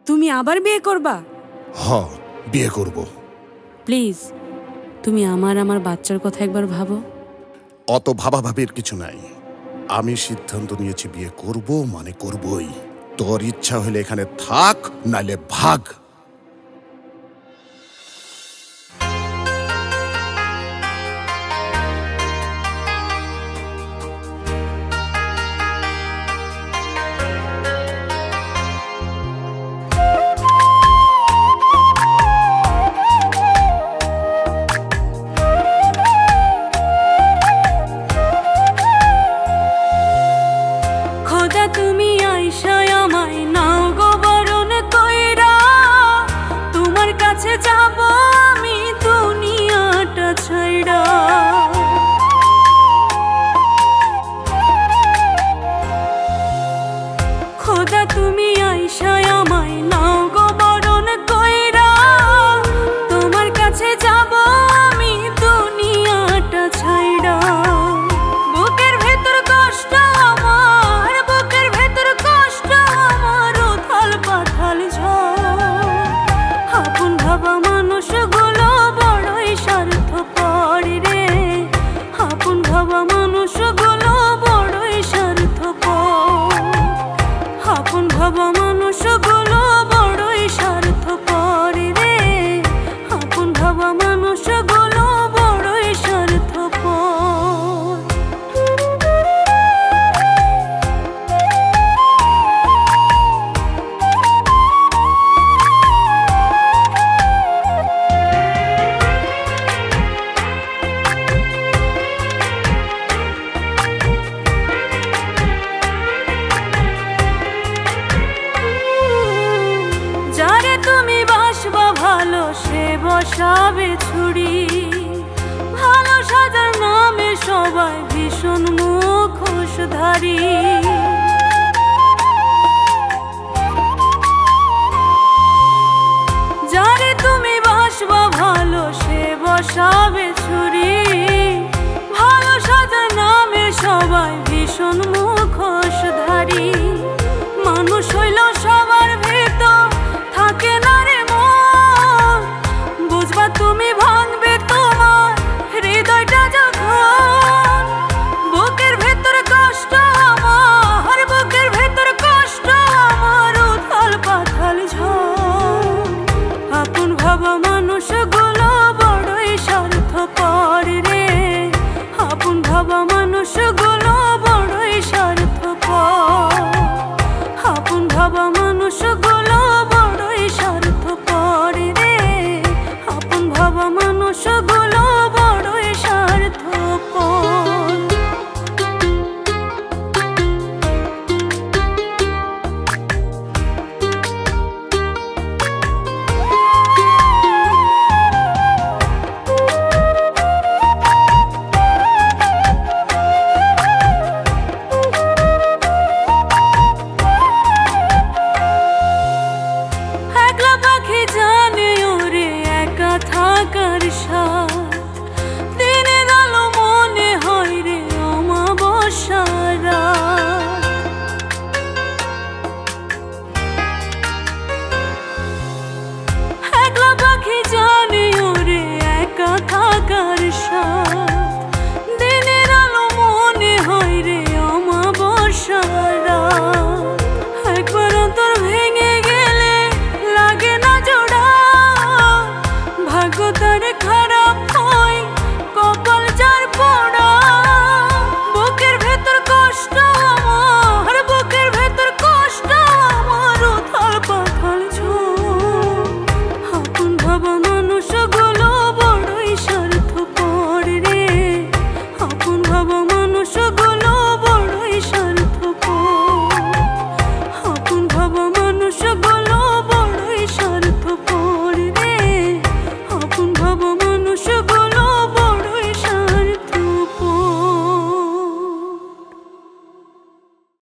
তুমি আবার বিয়ে করবা? হ্যাঁ, বিয়ে করব। প্লিজ তুমি আমার বাচ্চার কথা একবার ভাবো। অত ভাবাভাবির কিছু নাই। আমি সিদ্ধান্ত নিয়েছি, বিয়ে করব মানে করবই। তোর ইচ্ছা হলে এখানে থাক, নাইলে ভাগ। তুমি আইসায় আমায় নাও গো বরণ কইরা, তোমার কাছে যাব আমি দুনিয়াটা ছাইড়া। খোদা তুমি আইসায় আমায় নাও গো বরণ কইরা, তোমার কাছে যাব আমি দুনিয়াটা ছাইড়া। বুকের ভেতর কষ্ট আমার, বুকের ভেতর কষ্ট আমার, উথাল পাথাল ঝড়। আপন ভাবা মানুষগুলো বড়ই স্বার্থপর রে, আপন ভাবা মানুষগুলো বড়ই স্বার্থপর, আপন ভাবা মানুষগুলো বড়ই স্বার্থপর রে, আপন ভাবা মানুষগুলো বড়ই স্বার্থপর। যারে তুমি বাসবা ভালো সে বসাবে ছুরি, ভালো সাজার নামে সবাই ভীষণ মুখোশধারী। যারে তুমি বাসবা ভালো সে বসাবে ছুরি, ভালো সাজার নামে সবাই ভীষণ মুখোশধারী। মানুষ হইল সবার ভেতর থাকে না রে মন, বুঝবা তুমি ভাঙবে তোমার হৃদয়টা যখন। বুকের ভেতর কষ্ট আমার, বুকের ভেতর কষ্ট আমার, উথাল পাথাল ঝড়। আপন ভাবা মানুষগুলো বড়ই স্বার্থপর রে, আপন ভাবা মানুষগুলো বড়ই স্বার্থপর, আপন ভাবা মানুষগুলো বড়ই স্বার্থপর রে, আপন ভাবা মানুষগুলো বড়ই স্বার্থপর। একলা পাখি জানে ওরে একা থাকার স্বাদ, দিনের আলো মনে হয় রে অমাবস্যার রাত। একলা পাখি জানে